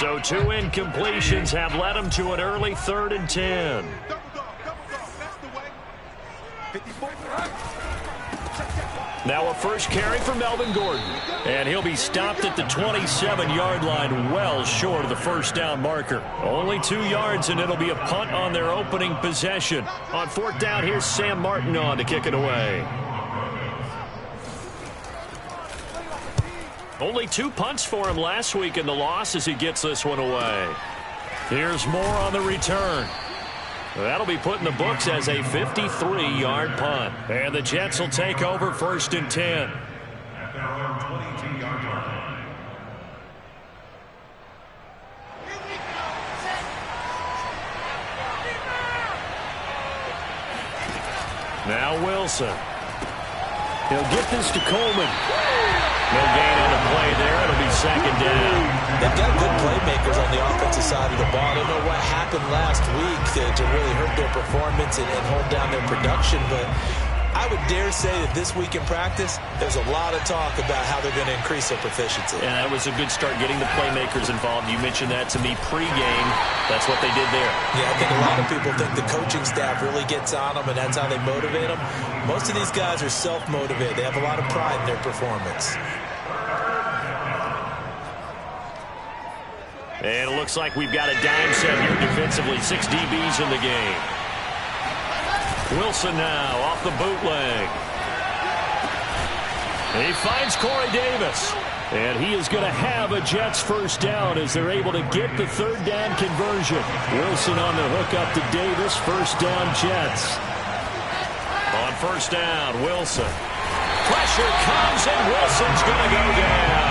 So 2 incompletions have led him to an early 3rd and 10. Now a first carry for Melvin Gordon. And he'll be stopped at the 27-yard line, well short of the first down marker. Only 2 yards, and it'll be a punt on their opening possession. On 4th down, here's Sam Martin on to kick it away. Only 2 punts for him last week in the loss as he gets this one away. Here's Moore on the return. That'll be put in the books as a 53-yard punt. And the Jets will take over 1st and 10. Now Wilson. He'll get this to Coleman. No gain on the play there. It'll be 2nd down. They've got good playmakers on the offensive side of the ball. I don't know what happened last week to really hurt their performance and hold down their production, but I would dare say that this week in practice, there's a lot of talk about how they're going to increase their proficiency. And that was a good start getting the playmakers involved. You mentioned that to me pregame. That's what they did there. Yeah, I think a lot of people think the coaching staff really gets on them, and that's how they motivate them. Most of these guys are self-motivated. They have a lot of pride in their performance. And it looks like we've got a dime set here defensively. 6 DBs in the game. Wilson now off the bootleg. He finds Corey Davis. And he is going to have a Jets first down as they're able to get the 3rd down conversion. Wilson on the hook up to Davis. First down Jets. On 1st down, Wilson. Pressure comes and Wilson's going to go down.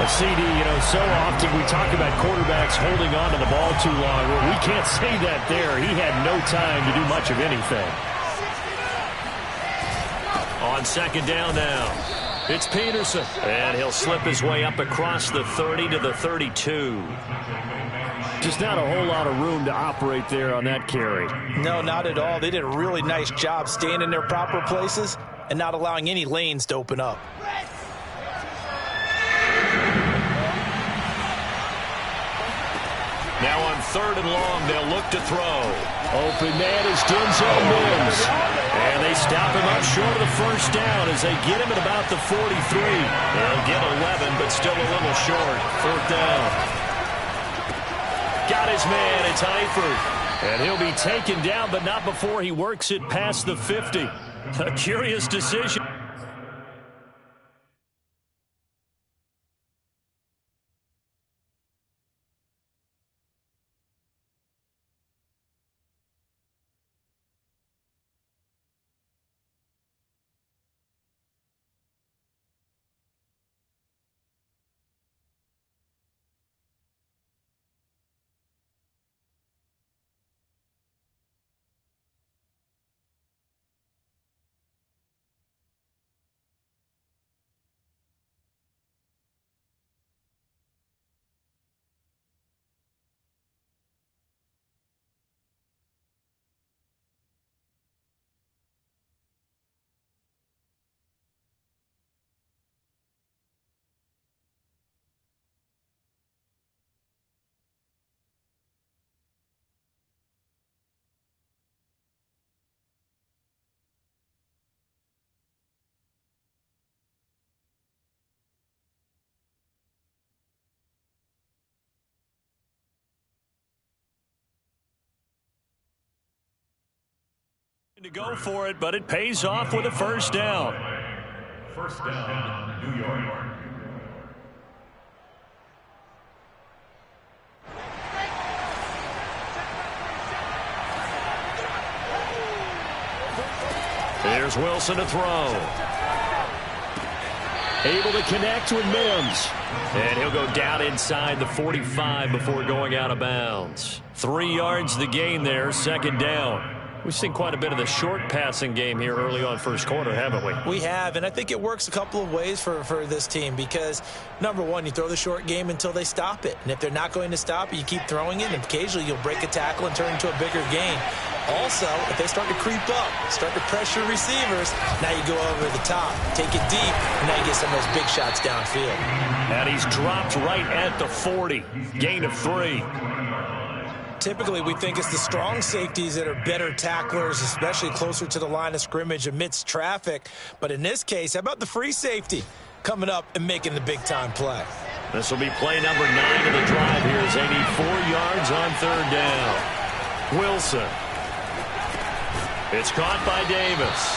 A CD, so often we talk about quarterbacks holding on to the ball too long. Well, we can't say that there. He had no time to do much of anything. On 2nd down now, it's Peterson. And he'll slip his way up across the 30 to the 32. Just not a whole lot of room to operate there on that carry. No, not at all. They did a really nice job staying in their proper places and not allowing any lanes to open up. Now on 3rd and long, they'll look to throw. Open man is Denzel Mims. And they stop him up short of the first down as they get him at about the 43. They'll get 11, but still a little short. 4th down. Got his man. It's Eifert. And he'll be taken down, but not before he works it past the 50. A curious decision. To go for it, but it pays off with a first down. First down, New York. There's Wilson to throw. Able to connect with Mims. And he'll go down inside the 45 before going out of bounds. 3 yards the gain there, 2nd down. We've seen quite a bit of the short passing game here early on first quarter, haven't we? We have, and I think it works a couple of ways for this team because, number one, you throw the short game until they stop it. And if they're not going to stop it, you keep throwing it, and occasionally you'll break a tackle and turn into a bigger gain. Also, if they start to creep up, start to pressure receivers, now you go over the top, take it deep, and now you get some of those big shots downfield. And he's dropped right at the 40. Gain of 3. Typically, we think it's the strong safeties that are better tacklers, especially closer to the line of scrimmage amidst traffic. But in this case, how about the free safety coming up and making the big-time play? This will be play number 9 of the drive here as they need 4 yards on 3rd down. Wilson. It's caught by Davis.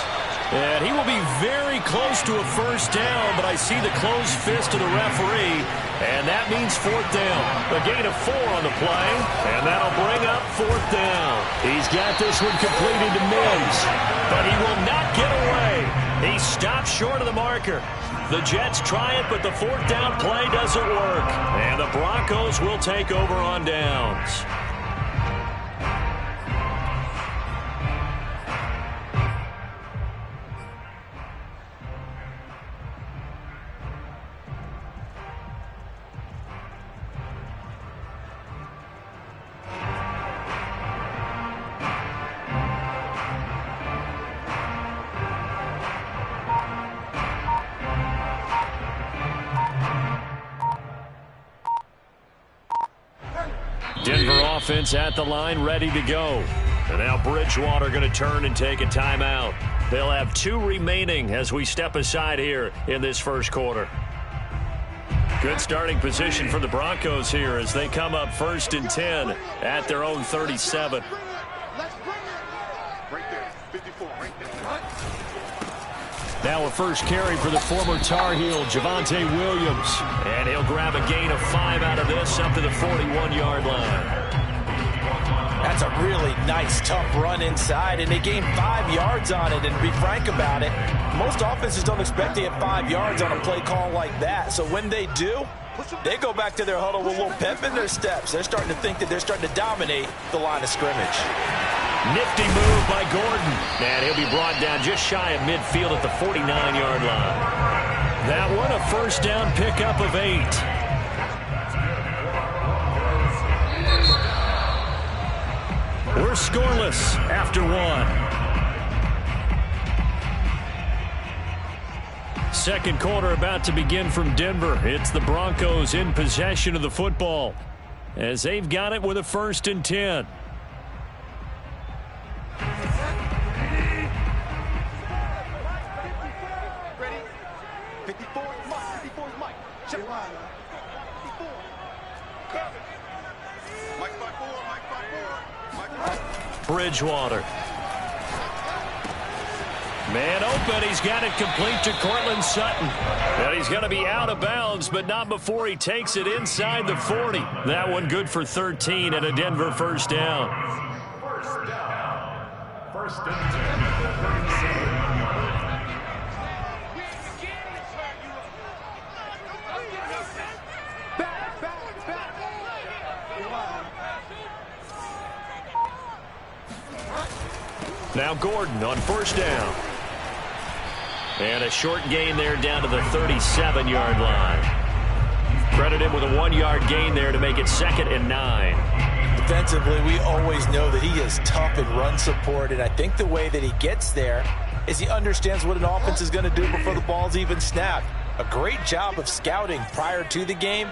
And he will be very close to a first down, but I see the closed fist of the referee, and that means 4th down. A gain of 4 on the play, and that'll bring up 4th down. He's got this one completed to Mims, but he will not get away. He stops short of the marker. The Jets try it, but the 4th down play doesn't work, and the Broncos will take over on downs. Denver offense at the line, ready to go. And now Bridgewater going to turn and take a timeout. They'll have 2 remaining as we step aside here in this first quarter. Good starting position for the Broncos here as they come up 1st and 10 at their own 37. Now a first carry for the former Tar Heel, Javonte Williams. And he'll grab a gain of 5 out of this up to the 41-yard line. That's a really nice, tough run inside, and they gained 5 yards on it. And to be frank about it, most offenses don't expect to get 5 yards on a play call like that. So when they do, they go back to their huddle with a little pep in their steps. They're starting to think that they're starting to dominate the line of scrimmage. Nifty move by Gordon. And he'll be brought down just shy of midfield at the 49-yard line. That one a first down pickup of 8. We're scoreless after 1. Second quarter about to begin from Denver. It's the Broncos in possession of the football as they've got it with a 1st and 10. Bridgewater. Man open. He's got it complete to Cortland Sutton. And he's going to be out of bounds, but not before he takes it inside the 40. That one good for 13 and a Denver first down. First down. 1st and 10 at the 37-yard line. Now Gordon on first down. And a short gain there down to the 37-yard line. Credit him with a 1-yard gain there to make it 2nd and 9. Defensively, we always know that he is tough in run support, and I think the way that he gets there is he understands what an offense is going to do before the ball's even snapped. A great job of scouting prior to the game,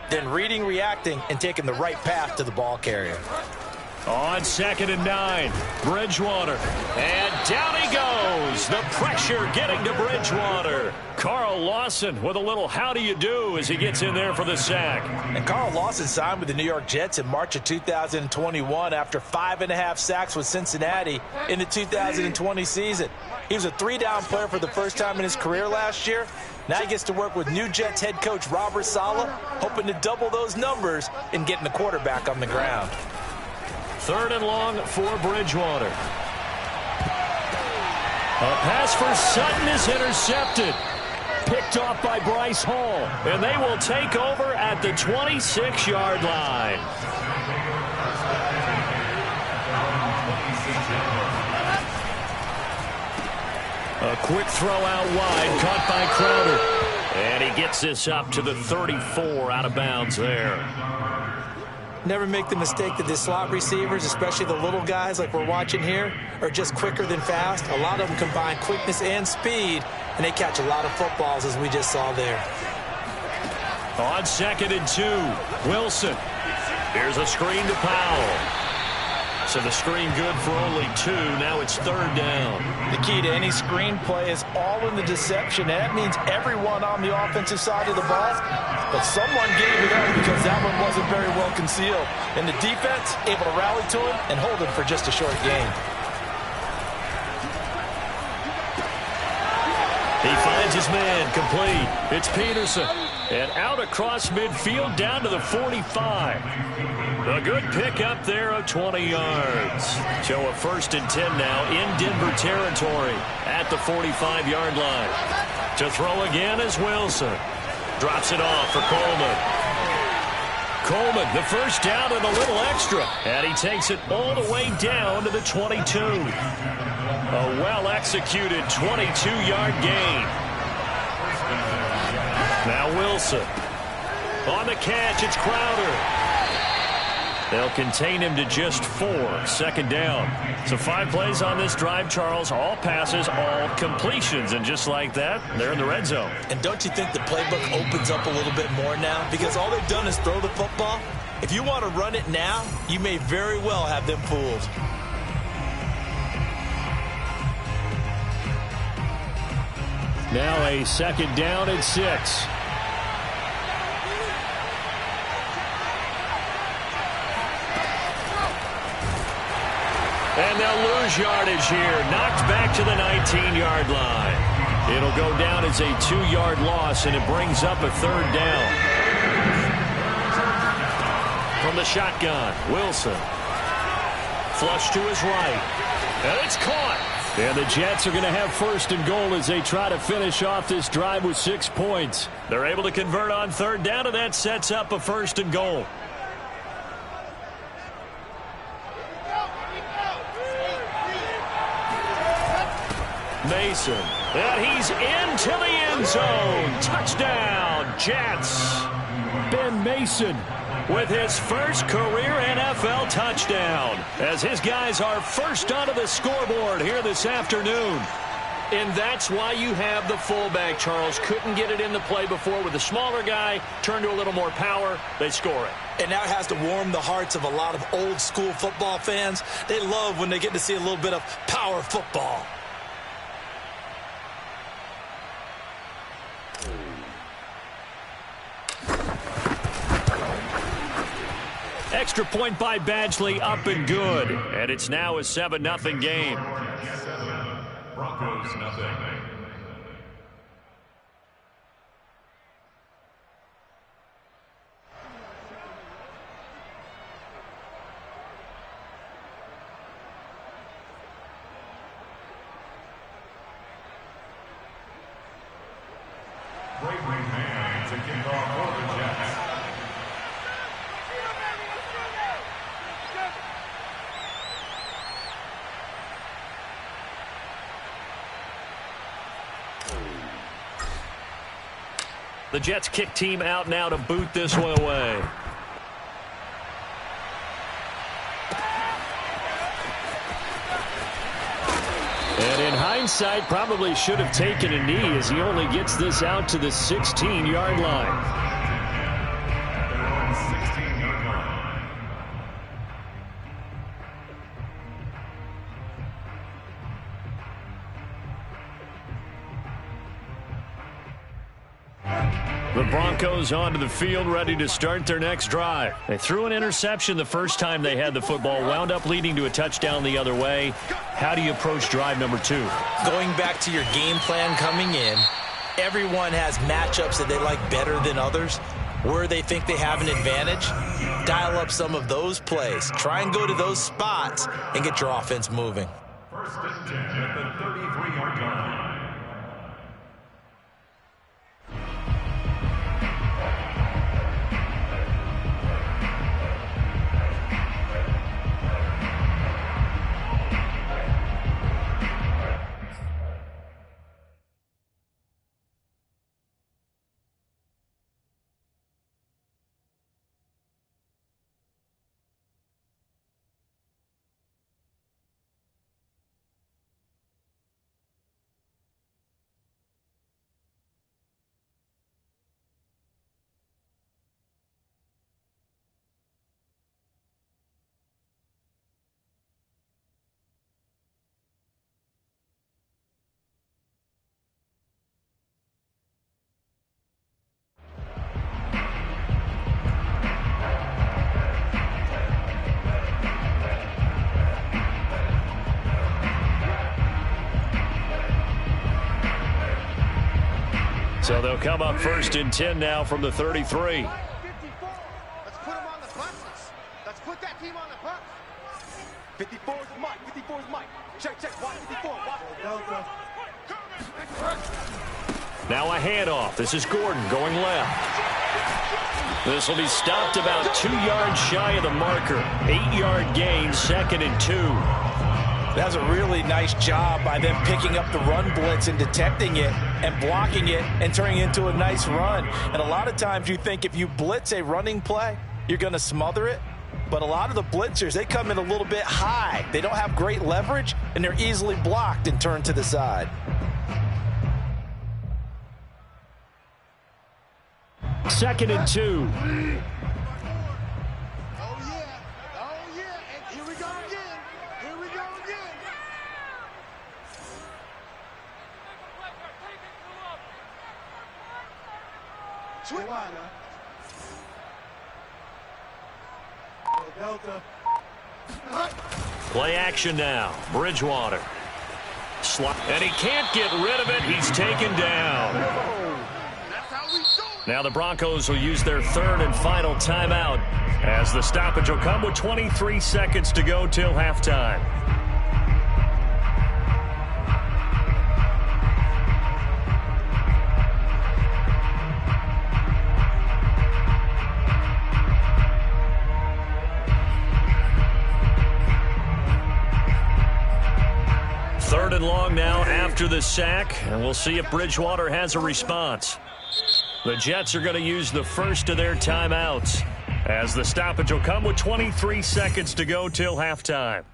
then reading, reacting, and taking the right path to the ball carrier. On 2nd and 9, Bridgewater. And down he goes. The pressure getting to Bridgewater. Carl Lawson with a little how do you do as he gets in there for the sack. And Carl Lawson signed with the New York Jets in March of 2021 after 5.5 sacks with Cincinnati in the 2020 season. He was a 3-down player for the first time in his career last year. Now he gets to work with new Jets head coach Robert Saleh, hoping to double those numbers and getting the quarterback on the ground. 3rd and long for Bridgewater. A pass for Sutton is intercepted. Picked off by Bryce Hall. And they will take over at the 26-yard line. A quick throw out wide, caught by Crowder. And he gets this up to the 34 out of bounds there. Never make the mistake that the slot receivers, especially the little guys like we're watching here, are just quicker than fast. A lot of them combine quickness and speed, and they catch a lot of footballs, as we just saw there. On 2nd and 2, Wilson. Here's a screen to Powell. So the screen good for only 2. Now it's 3rd down. The key to any screen play is all in the deception. That means everyone on the offensive side of the ball. But someone gave it up because that one wasn't very well concealed. And the defense able to rally to him and hold him for just a short gain. He finds his man complete. It's Peterson. And out across midfield down to the 45. A good pick up there of 20 yards. So a 1st and 10 now in Denver territory at the 45-yard line. To throw again is Wilson. Drops it off for Coleman. Coleman, the 1st down and a little extra. And he takes it all the way down to the 22. A well-executed 22-yard gain. Now Wilson. On the catch, it's Crowder. They'll contain him to just 4. 2nd down. So 5 plays on this drive, Charles. All passes, all completions. And just like that, they're in the red zone. And don't you think the playbook opens up a little bit more now? Because all they've done is throw the football. If you want to run it now, you may very well have them fooled. Now a 2nd down and 6. And they'll lose yardage here. Knocked back to the 19-yard line. It'll go down as a 2-yard loss, and it brings up a 3rd down. From the shotgun, Wilson. Flush to his right. And it's caught. And the Jets are going to have 1st and goal as they try to finish off this drive with 6 points. They're able to convert on 3rd down, and that sets up a 1st and goal. Mason, and he's into the end zone. Touchdown, Jets. Ben Mason with his 1st career NFL touchdown as his guys are first onto the scoreboard here this afternoon. And that's why you have the fullback, Charles. Couldn't get it in the play before with the smaller guy. Turned to a little more power. They score it. And now it has to warm the hearts of a lot of old-school football fans. They love when they get to see a little bit of power football. Extra point by Badgley, up and good. And it's now a 7-0 game. Broncos nothing. Great man to kick off for the Jets. The Jets kick team out now to boot this one away. And in hindsight, probably should have taken a knee as he only gets this out to the 16-yard line. The Broncos onto the field, ready to start their next drive. They threw an interception the first time they had the football, wound up leading to a touchdown the other way. How do you approach drive number 2? Going back to your game plan coming in, everyone has matchups that they like better than others. Where they think they have an advantage, dial up some of those plays. Try and go to those spots and get your offense moving. 1st and 10 at the 33-yard line. So they'll come up 1st and 10 now from the 33. Let's put them on the buses. Let's put that team on the bus. 54 is Mike. 54 is Mike. Check, check. Watch 54. Watch. Now a handoff. This is Gordon going left. This will be stopped about 2 yards shy of the marker. 8-yard gain, 2nd and 2. That's a really nice job by them picking up the run blitz and detecting it and blocking it and turning it into a nice run. And a lot of times you think if you blitz a running play, you're going to smother it. But a lot of the blitzers, they come in a little bit high. They don't have great leverage, and they're easily blocked and turned to the side. Second and 2. Oh, yeah. Oh, yeah. And here we go again. Here we go again. Sweet liner. Delta. Play action now. Bridgewater. And he can't get rid of it. He's taken down. That's how we do it. Now the Broncos will use their 3rd and final timeout as the stoppage will come with 23 seconds to go till halftime. Third and long now after the sack, and we'll see if Bridgewater has a response. The Jets are going to use the first of their timeouts as the stoppage will come with 23 seconds to go till halftime.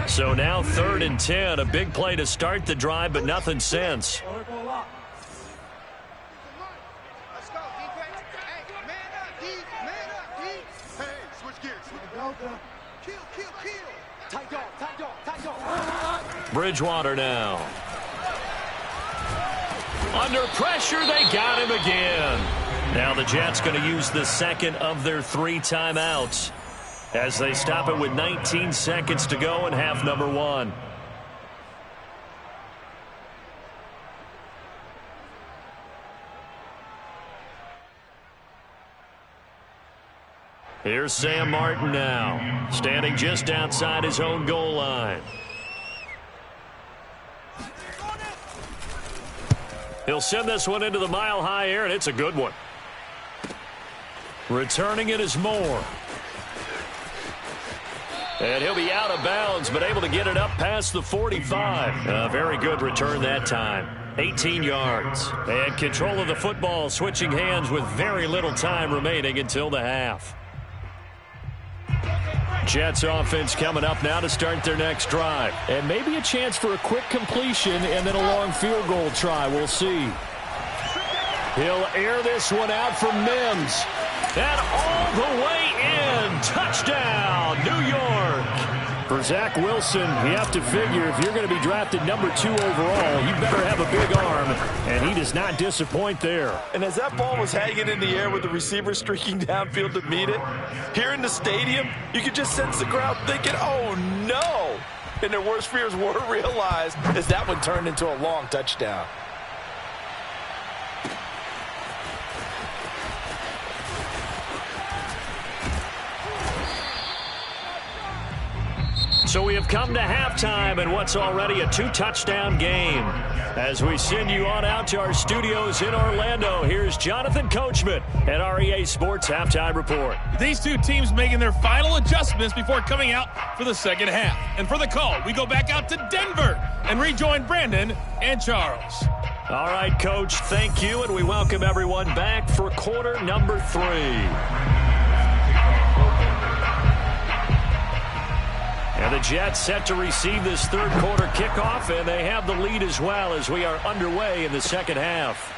So now 3rd and 10, a big play to start the drive, but nothing since. Let's go, defense. Hey, man up, D. Man up, D. Hey, switch gears. Delta. Kill, kill, kill. Tight dog, tight dog, tight dog. Bridgewater now. Under pressure, they got him again. Now the Jets going to use the second of their 3 timeouts as they stop it with 19 seconds to go in half number 1. Here's Sam Martin now, standing just outside his own goal line. He'll send this one into the mile-high air, and it's a good one. Returning it is Moore. And he'll be out of bounds, but able to get it up past the 45. A very good return that time. 18 yards. And control of the football, switching hands with very little time remaining until the half. Jets offense coming up now to start their next drive. And maybe a chance for a quick completion and then a long field goal try. We'll see. He'll air this one out from Mims. And all the way in. Touchdown, New York. For Zach Wilson, you have to figure if you're going to be drafted number 2 overall, you better have a big arm, and he does not disappoint there. And as that ball was hanging in the air with the receiver streaking downfield to meet it, here in the stadium, you could just sense the crowd thinking, oh, no. And their worst fears were realized as that one turned into a long touchdown. So we have come to halftime in what's already a 2-touchdown game. As we send you on out to our studios in Orlando, here's Jonathan Coachman at REA Sports Halftime Report. These two teams making their final adjustments before coming out for the second half. And for the call, we go back out to Denver and rejoin Brandon and Charles. All right, Coach, thank you, and we welcome everyone back for quarter number 3. And the Jets set to receive this third quarter kickoff, and they have the lead as well as we are underway in the second half.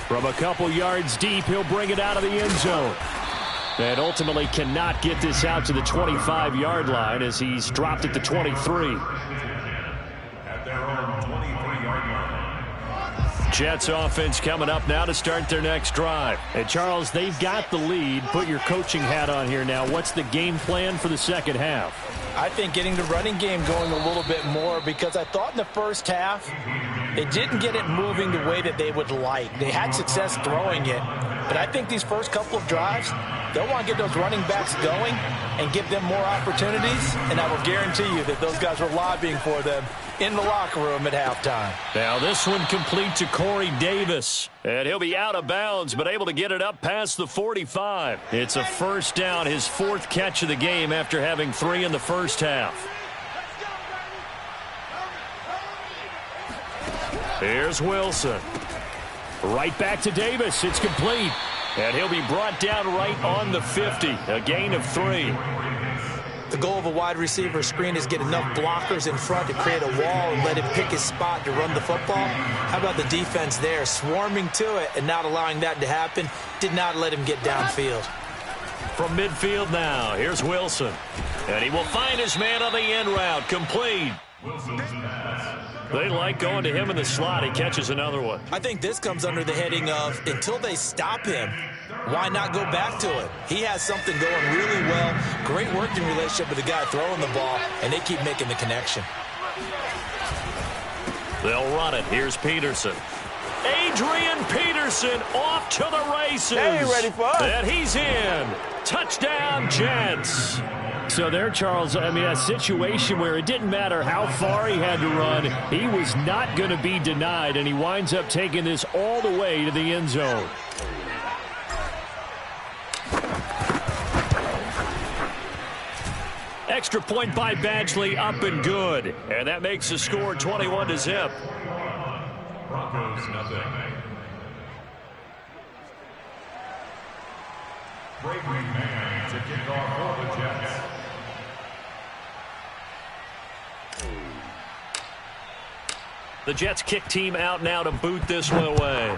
From a couple yards deep, he'll bring it out of the end zone. And ultimately cannot get this out to the 25-yard line as he's dropped at the 23. At their own 23-yard line. Jets offense coming up now to start their next drive. And Charles, they've got the lead. Put your coaching hat on here now. What's the game plan for the second half? I think getting the running game going a little bit more, because I thought in the first half they didn't get it moving the way that they would like. They had success throwing it, but I think these first couple of drives, they'll want to get those running backs going and give them more opportunities, and I will guarantee you that those guys were lobbying for them in the locker room at halftime. Now this one complete to Corey Davis. And he'll be out of bounds, but able to get it up past the 45. It's a first down, his 4th catch of the game after having 3 in the first half. Here's Wilson. Right back to Davis. It's complete. And he'll be brought down right on the 50. A gain of 3. The goal of a wide receiver screen is get enough blockers in front to create a wall and let him pick his spot to run the football. How about the defense there, swarming to it and not allowing that to happen? Did not let him get downfield. From midfield now, here's Wilson. And he will find his man on the end route. Complete. They like going to him in the slot. He catches another one. I think this comes under the heading of, until they stop him, why not go back to it? He has something going really well. Great working relationship with the guy throwing the ball, and they keep making the connection. They'll run it. Here's Peterson. Adrian Peterson off to the races. Hey, ready for us? And he's in. Touchdown, Jets. So there, Charles, I mean, a situation where it didn't matter how far he had to run, he was not going to be denied, and he winds up taking this all the way to the end zone. Extra point by Badgley, up and good. And that makes the score 21-0. Broncos nothing. Bravery man to kick off for the Jets. The Jets kick team out now to boot this one away.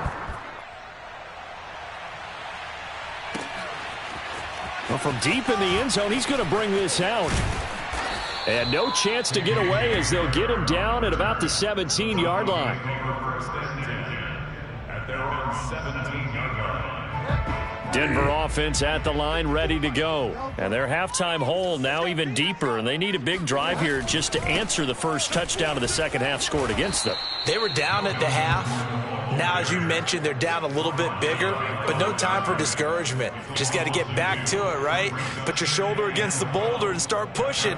Well, from deep in the end zone, he's going to bring this out. And no chance to get away as they'll get him down at about the 17-yard line. First and 10 at their own 17-yard line. Denver offense at the line, ready to go. And their halftime hole now even deeper, and they need a big drive here just to answer the first touchdown of the second half scored against them. They were down at the half. Now, as you mentioned, they're down a little bit bigger, but no time for discouragement. Just got to get back to it, right? Put your shoulder against the boulder and start pushing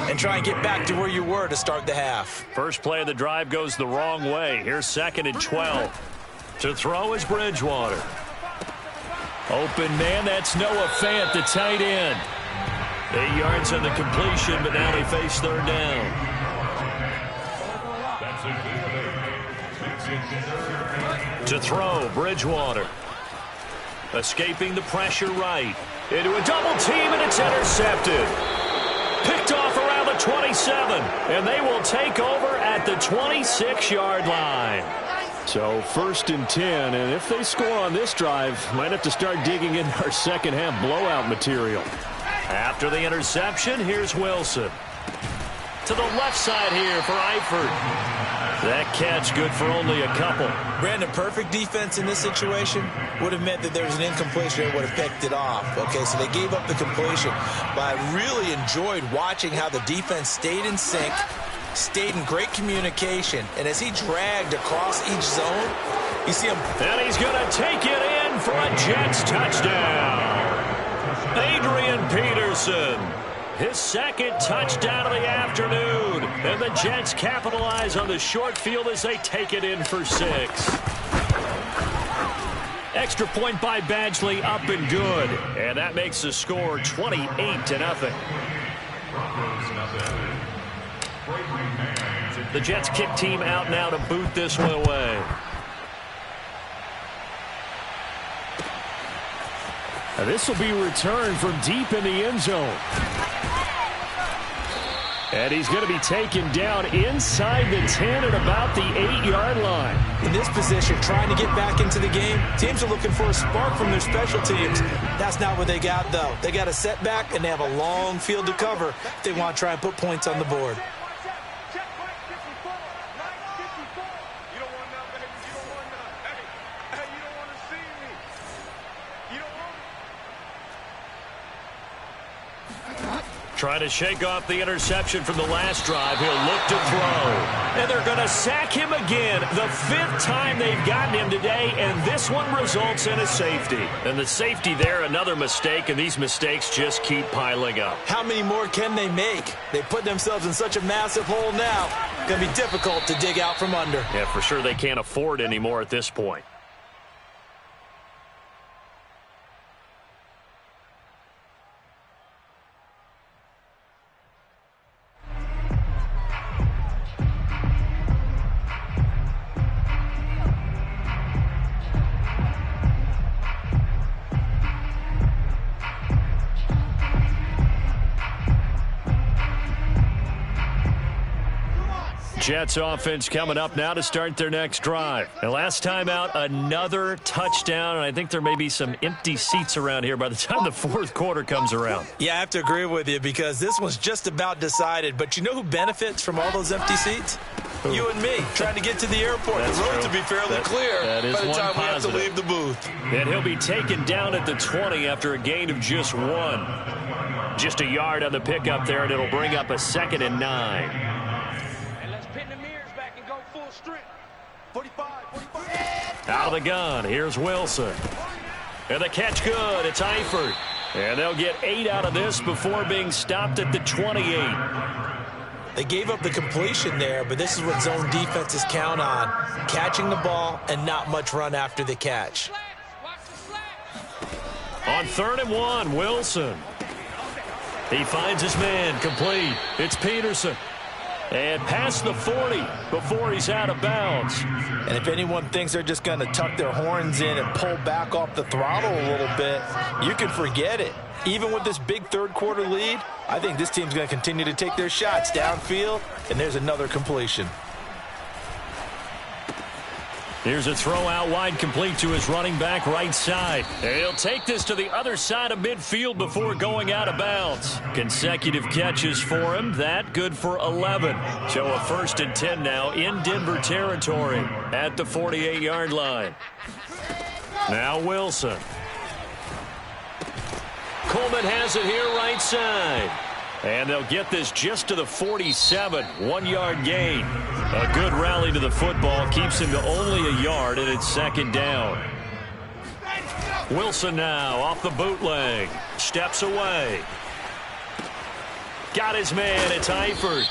and try and get back to where you were to start the half. First play of the drive goes the wrong way. Here's 2nd and 12. To throw is Bridgewater. Open man, that's Noah Fant, the tight end. 8 yards on the completion, but now they face third down. To throw, Bridgewater. Escaping the pressure right. Into a double team, and it's intercepted. Picked off around the 27, and they will take over at the 26-yard line. So 1st and 10, and if they score on this drive, might have to start digging in our second half blowout material. After the interception, here's Wilson. To the left side here for Eifert. That catch good for only a couple. Brandon, perfect defense in this situation would have meant that there was an incompletion that would have picked it off. Okay, so they gave up the completion. But I really enjoyed watching how the defense stayed in sync, stayed in great communication, and as he dragged across each zone, you see him. And he's going to take it in for a Jets touchdown. Adrian Peterson, his 2nd touchdown of the afternoon, and the Jets capitalize on the short field as they take it in for 6. Extra point by Badgley, up and good, and that makes the score 28-0. The Jets kick team out now to boot this one away. Now this will be returned from deep in the end zone. And he's going to be taken down inside the 10 at about the 8-yard line. In this position, trying to get back into the game, teams are looking for a spark from their special teams. That's not what they got, though. They got a setback, and they have a long field to cover if they want to try and put points on the board. Trying to shake off the interception from the last drive. He'll look to throw. And they're going to sack him again. The 5th time they've gotten him today, and this one results in a safety. And the safety there, another mistake, and these mistakes just keep piling up. How many more can they make? They put themselves in such a massive hole now. Going to be difficult to dig out from under. Yeah, for sure they can't afford anymore at this point. Jets offense coming up now to start their next drive. And last time out, another touchdown. And I think there may be some empty seats around here by the time the 4th quarter comes around. Yeah, I have to agree with you because this one's just about decided. But you know who benefits from all those empty seats? Who? You and me, trying to get to the airport. That's the road true. to be fairly clear by the time we have to leave the booth. And he'll be taken down at the 20 after a gain of just 1. Just a yard on the pickup there, and it'll bring up a 2nd and 9. 45. Out of the gun, here's Wilson. And the catch good, it's Eifert. And they'll get 8 out of this before being stopped at the 28. They gave up the completion there, but this is what zone defenses count on. Catching the ball and not much run after the catch. On 3rd and 1, Wilson. He finds his man, complete. It's Peterson. And past the 40 before he's out of bounds. And if anyone thinks they're just going to tuck their horns in and pull back off the throttle a little bit, you can forget it. Even with this big 3rd quarter lead, I think this team's going to continue to take their shots downfield, and there's another completion. Here's a throw out wide, complete to his running back right side. And he'll take this to the other side of midfield before going out of bounds. Consecutive catches for him. That good for 11. So a 1st and 10 now in Denver territory at the 48-yard line. Now Wilson. Coleman has it here right side. And they'll get this just to the 47, 1-yard gain. A good rally to the football keeps him to only a yard, and it's 2nd down. Wilson now off the bootleg. Steps away. Got his man, it's Eifert.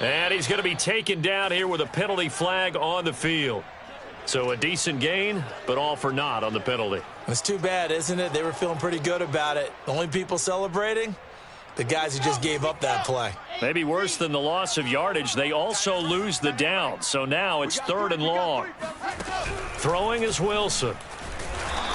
And he's going to be taken down here with a penalty flag on the field. So a decent gain, but all for naught on the penalty. It's too bad, isn't it? They were feeling pretty good about it. The only people celebrating? The guys who just gave up that play. Maybe worse than the loss of yardage, they also lose the down. So now it's 3rd and long. Throwing is Wilson.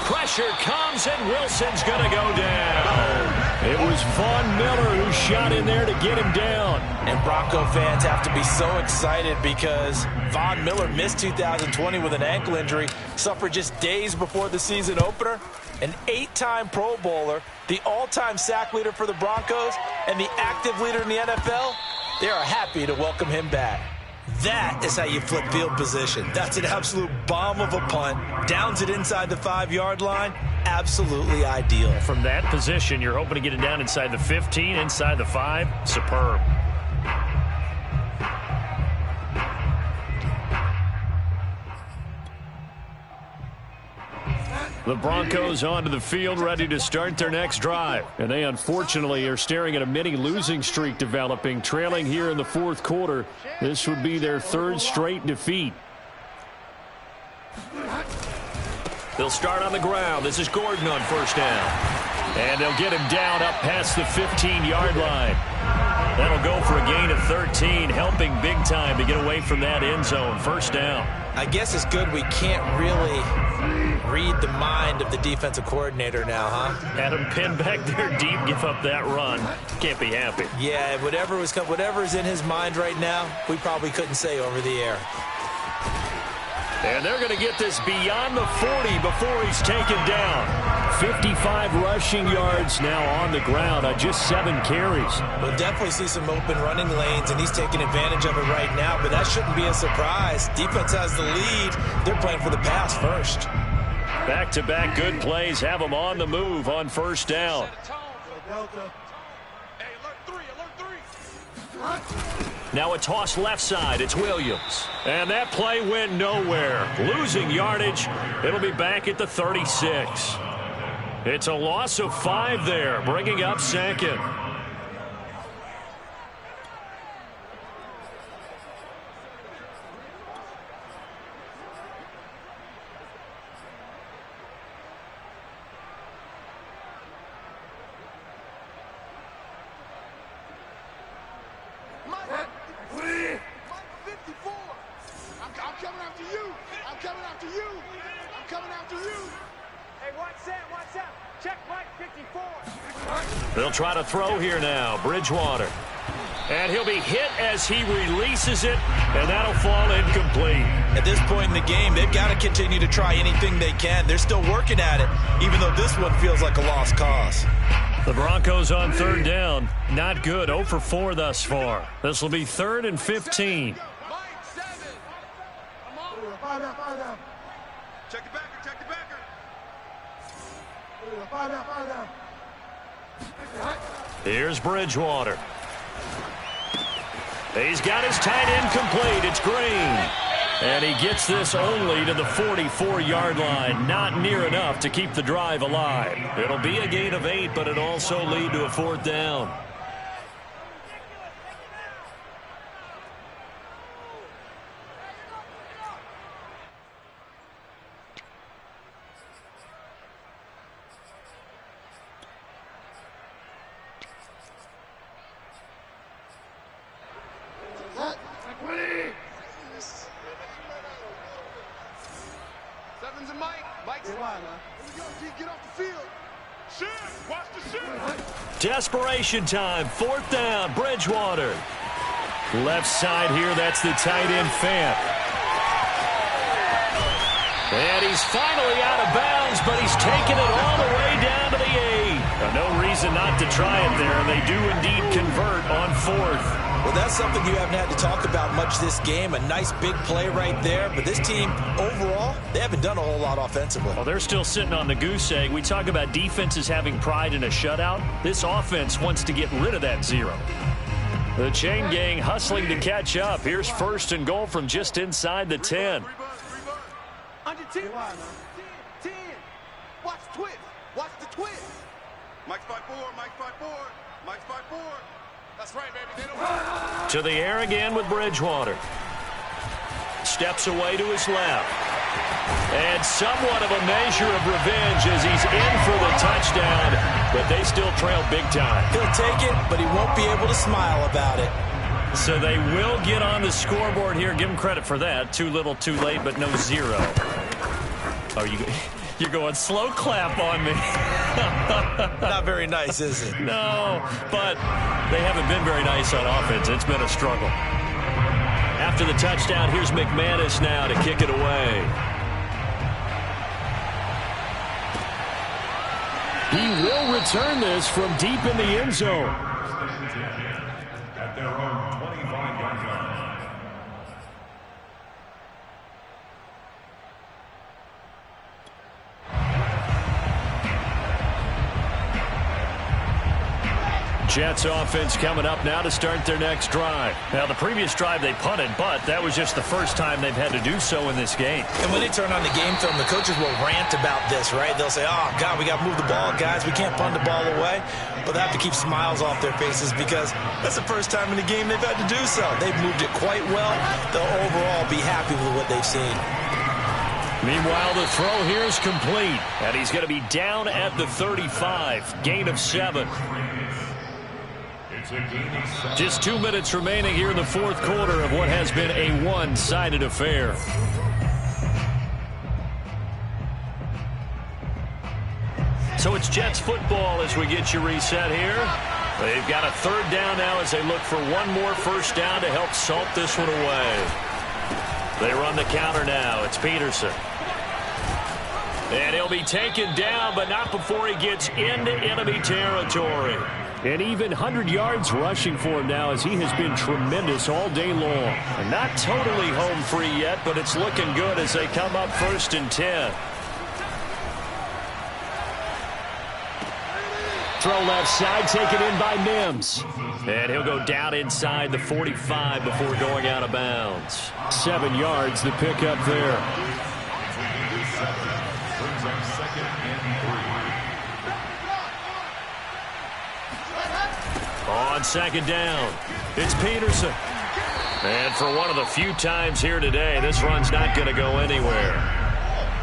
Pressure comes, and Wilson's going to go down. It was Von Miller who shot in there to get him down. And Bronco fans have to be so excited because Von Miller missed 2020 with an ankle injury, suffered just days before the season opener. An 8-time Pro Bowler, the all-time sack leader for the Broncos, and the active leader in the NFL, they are happy to welcome him back. That is how you flip field position. That's an absolute bomb of a punt. Downs it inside the 5-yard line. Absolutely ideal. From that position, you're hoping to get it down inside the 15, inside the 5. Superb. The Broncos onto the field, ready to start their next drive. And they unfortunately are staring at a mini losing streak developing, trailing here in the 4th quarter. This would be their 3rd straight defeat. They'll start on the ground. This is Gordon on 1st down. And they'll get him down up past the 15-yard line. That'll go for a gain of 13, helping big time to get away from that end zone. 1st down. I guess it's good we can't really read the mind of the defensive coordinator now, huh? Had him pinned back there deep, give up that run. Can't be happy. Yeah, whatever is in his mind right now, we probably couldn't say over the air. And they're going to get this beyond the 40 before he's taken down. 55 rushing yards now on the ground on just 7 carries. We'll definitely see some open running lanes, and he's taking advantage of it right now, but that shouldn't be a surprise. Defense has the lead. They're playing for the pass first. Back-to-back good plays have them on the move on 1st down. Delta. Hey, alert 3, Now a toss left side. It's Williams. And that play went nowhere. Losing yardage. It'll be back at the 36. It's a loss of 5 there, bringing up second. They'll try to throw here now. Bridgewater. And he'll be hit as he releases it, and that'll fall incomplete. At this point in the game, they've got to continue to try anything they can. They're still working at it, even though this one feels like a lost cause. The Broncos on third down. Not good. 0 for 4 thus far. This will be 3rd and 15. Check the backer, check the backer. Here's Bridgewater. He's got his tight end complete. It's Green. And he gets this only to the 44-yard line. Not near enough to keep the drive alive. It'll be a gain of 8, but it'll also lead to a 4th down. Sevens and Mike. Mike's wide. Here we go, G. Get off the field. Shoot. Watch the shoot. Desperation time. 4th down. Bridgewater. Left side here. That's the tight end Fant. And he's finally out of bounds, but he's taken it all the way down to the 8. No reason not to try it there, and they do indeed convert on 4th. Well, that's something you haven't had to talk about much this game. A nice big play right there. But this team, overall, they haven't done a whole lot offensively. Well, they're still sitting on the goose egg. We talk about defenses having pride in a shutout. This offense wants to get rid of that 0. The chain gang hustling to catch up. Here's 1st and goal from just inside the 10. Under 10. 10. Watch the twist. Watch the twist. Mike's 5-4. Mike's 5-4. Mike's 5-4. That's right, baby. They don't... To the air again with Bridgewater. Steps away to his left. And somewhat of a measure of revenge as he's in for the touchdown, but they still trail big time. He'll take it, but he won't be able to smile about it. So they will get on the scoreboard here. Give them credit for that. Too little, too late, but no 0. Oh, you're going slow clap on me. Not very nice, is it? No, but they haven't been very nice on offense. It's been a struggle. After the touchdown, here's McManus now to kick it away. He will return this from deep in the end zone. At their own 25-yard line. Jets offense coming up now to start their next drive. Now, the previous drive they punted, but that was just the first time they've had to do so in this game. And when they turn on the game film, the coaches will rant about this, right? They'll say, oh, God, we got to move the ball, guys. We can't punt the ball away. But they have to keep smiles off their faces because that's the first time in the game they've had to do so. They've moved it quite well. They'll overall be happy with what they've seen. Meanwhile, the throw here is complete, and he's going to be down at the 35. Gain of 7. Just 2 minutes remaining here in the 4th quarter of what has been a one-sided affair. So it's Jets football as we get you reset here. They've got a 3rd down now as they look for one more 1st down to help salt this one away. They run the counter now. It's Peterson. And he'll be taken down, but not before he gets into enemy territory. And even 100 yards rushing for him now as he has been tremendous all day long. And not totally home free yet, but it's looking good as they come up 1st and 10. throw left side, taken in by Mims. And he'll go down inside the 45 before going out of bounds. 7 yards, the pickup there. On second down, it's Peterson. And for one of the few times here today, this run's not going to go anywhere.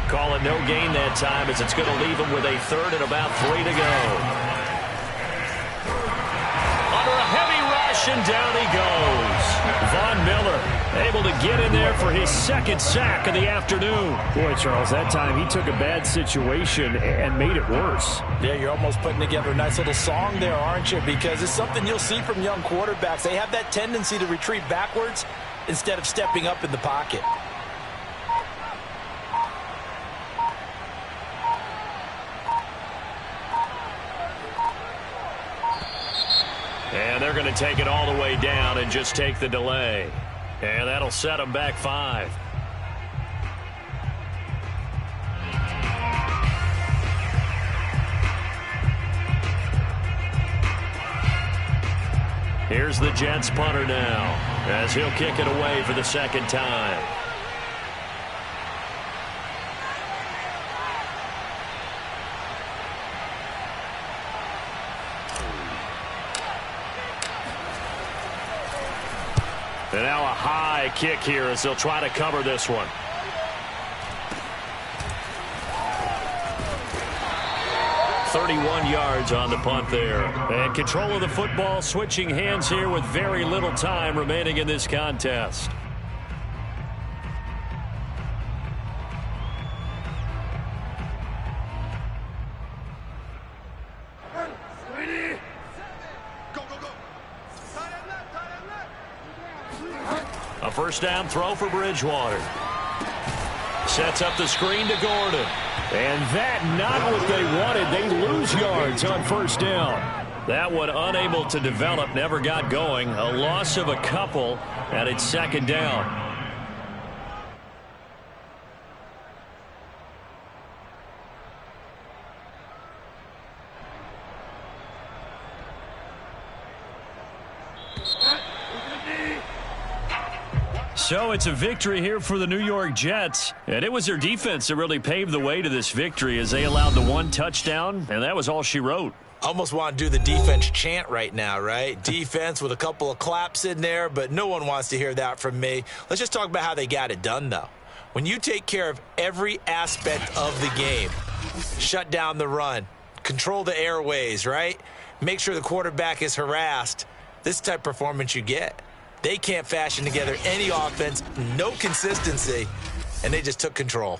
Call it no gain that time as it's going to leave him with a third and about 3 to go. Under a heavy rush, and down he goes. Von Miller able to get in there for his second sack of the afternoon. Boy, Charles, that time he took a bad situation and made it worse. Yeah, you're almost putting together a nice little song there, aren't you? Because it's something you'll see from young quarterbacks. They have that tendency to retreat backwards instead of stepping up in the pocket. And they're going to take it all the way down and just take the delay. And that'll set them back 5. Here's the Jets punter now as he'll kick it away for the second time. And now a high kick here as they'll try to cover this one. .31 yards on the punt there. And control of the football, switching hands here with very little time remaining in this contest. A first down throw for Bridgewater. Sets up the screen to Gordon. And that not what they wanted. They lose yards on first down. That one unable to develop, never got going. A loss of a couple, and it's second down. So it's a victory here for the New York Jets. And it was their defense that really paved the way to this victory as they allowed the 1 touchdown, and that was all she wrote. Almost want to do the defense chant right now, right? Defense with a couple of claps in there, but no one wants to hear that from me. Let's just talk about how they got it done, though. When you take care of every aspect of the game, shut down the run, control the airways, right? Make sure the quarterback is harassed. This type of performance you get. They can't fashion together any offense, no consistency, and they just took control.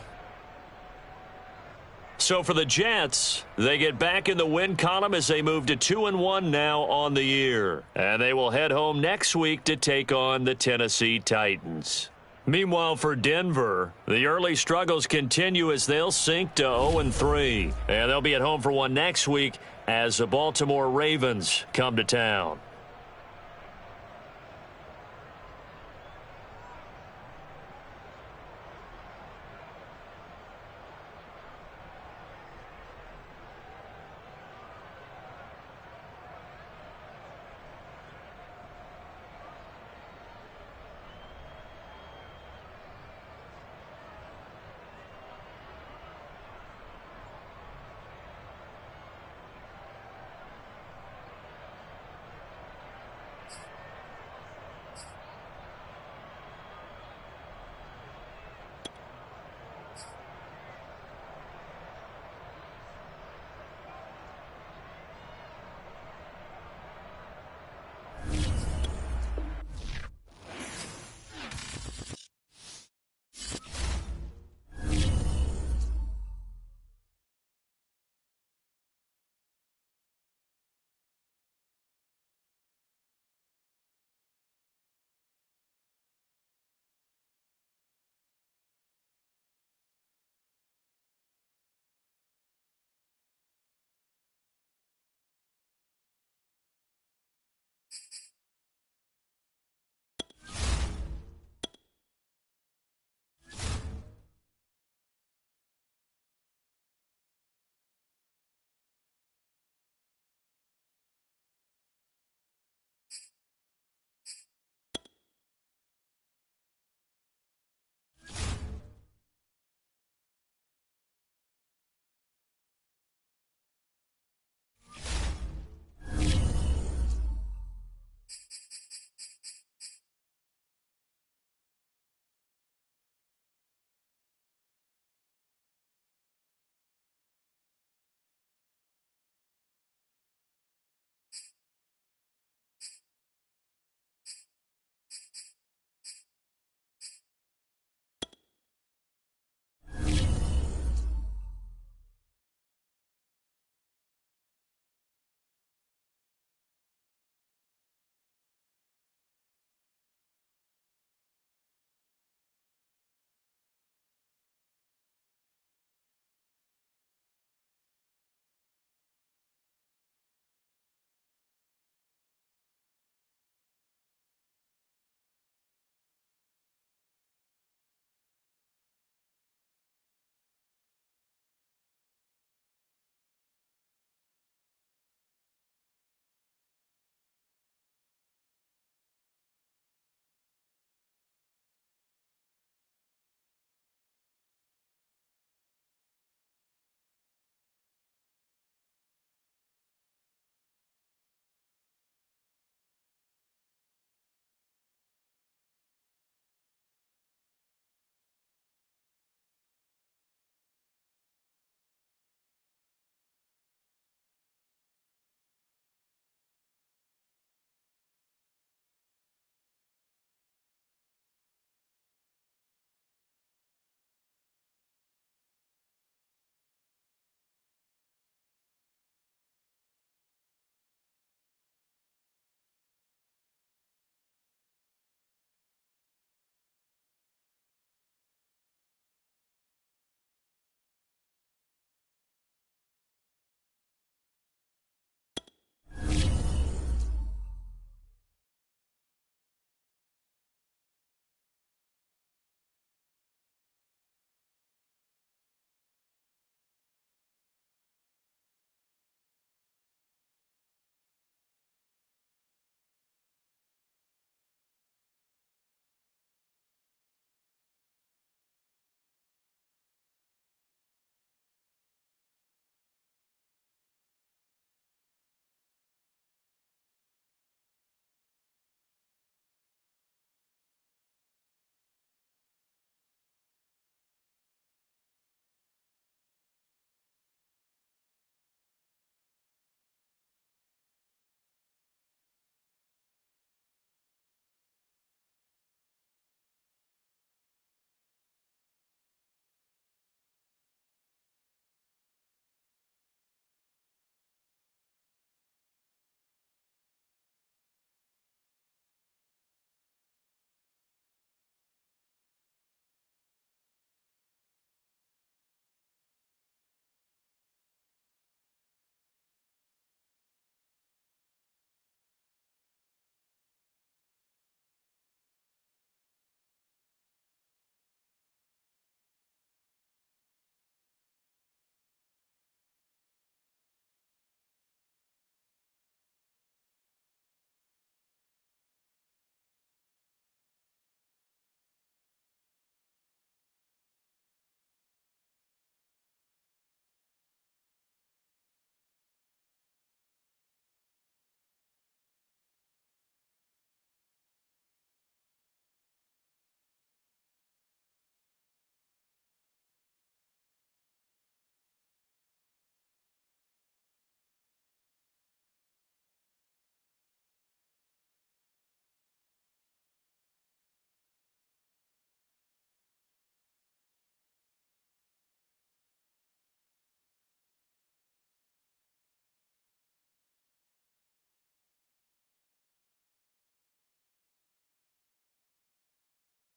So for the Jets, they get back in the win column as they move to 2-1 now on the year. And they will head home next week to take on the Tennessee Titans. Meanwhile, for Denver, the early struggles continue as they'll sink to 0-3. And they'll be at home for one next week as the Baltimore Ravens come to town.